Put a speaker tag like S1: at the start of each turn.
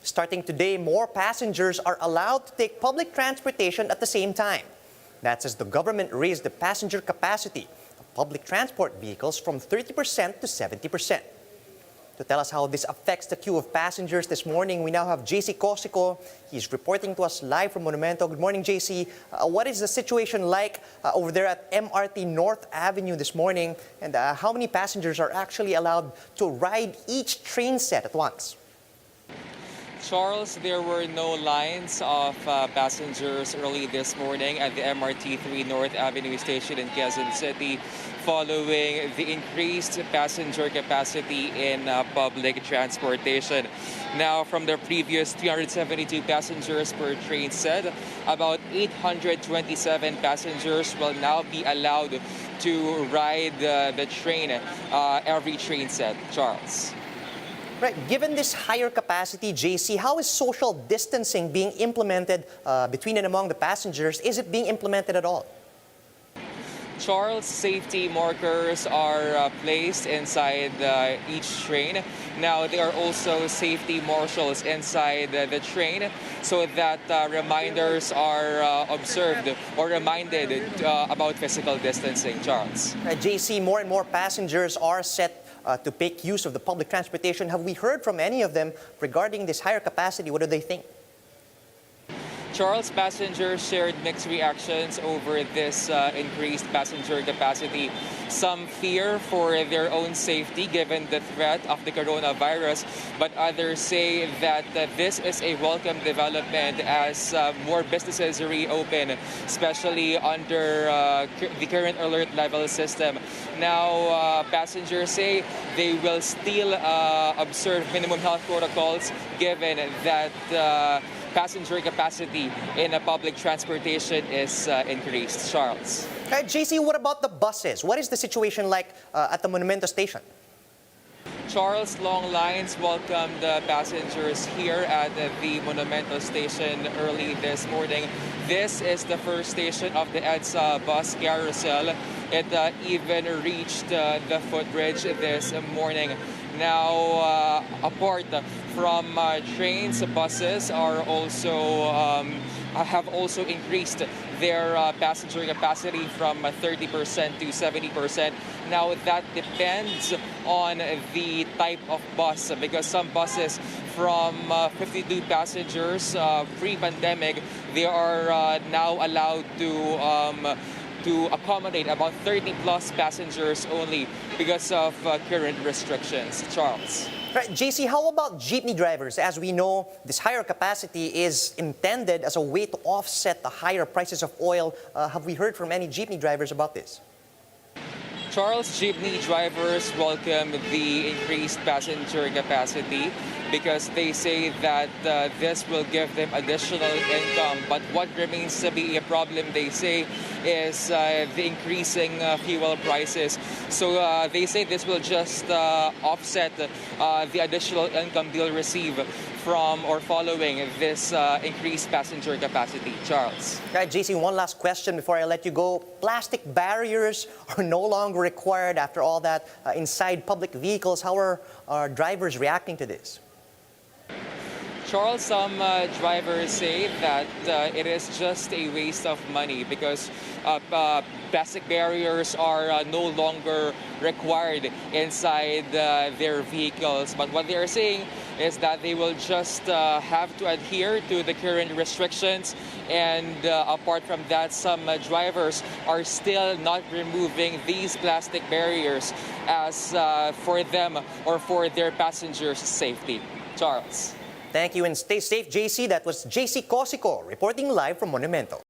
S1: Starting today, more passengers are allowed to take public transportation at the same time. That's as the government raised the passenger capacity of public transport vehicles from 30% to 70%. To tell us how this affects the queue of passengers this morning, we now have JC Cosico. He's reporting to us live from Monumento. Good morning, JC. What is the situation like over there at MRT North Avenue this morning? And how many passengers are actually allowed to ride each train set at once?
S2: Charles, there were no lines of passengers early this morning at the MRT3 North Avenue station in Quezon City following the increased passenger capacity in public transportation. Now, from the previous 372 passengers per train set, about 827 passengers will now be allowed to ride the train, every train set. Charles.
S1: Right. Given this higher capacity, JC, how is social distancing being implemented between and among the passengers? Is it being implemented at all?
S2: Charles, safety markers are placed inside each train. Now, there are also safety marshals inside the train so that reminders are observed or reminded about physical distancing. Charles.
S1: JC, more and more passengers are set to make use of the public transportation. Have we heard from any of them regarding this higher capacity? What do they think?
S2: Charles, passengers shared mixed reactions over this increased passenger capacity. Some fear for their own safety given the threat of the coronavirus, but others say that this is a welcome development as more businesses reopen, especially under the current alert level system. Now, passengers say they will still observe minimum health protocols given that passenger capacity in public transportation is increased. Charles.
S1: JC, what about the buses? What is the situation like at the Monumento station?
S2: Charles, long lines welcomed passengers here at the Monumento station early this morning. This is the first station of the EDSA bus carousel. It even reached the footbridge this morning. Now, apart from trains, buses are also have also increased their passenger capacity from 30% to 70%. Now, that depends on the type of bus because some buses from 52 passengers pre-pandemic, they are now allowed to accommodate about 30 plus passengers only because of current restrictions. Charles.
S1: Right, JC, how about jeepney drivers? As we know, this higher capacity is intended as a way to offset the higher prices of oil. Have we heard from any jeepney drivers about this?
S2: Charles, jeepney drivers welcome the increased passenger capacity because they say that this will give them additional income. But what remains to be a problem, they say, is the increasing fuel prices. So they say this will just offset the additional income they'll receive from or following this increased passenger capacity. Charles.
S1: Right, JC, one last question before I let you go. Plastic barriers are no longer required after all that inside public vehicles. How are our drivers reacting to this?
S2: Charles, some drivers say that it is just a waste of money because plastic barriers are no longer required inside their vehicles. But what they are saying is that they will just have to adhere to the current restrictions. And apart from that, some drivers are still not removing these plastic barriers as for them or for their passengers' safety. Charles.
S1: Thank you and stay safe, JC. That was JC Cosico reporting live from Monumento.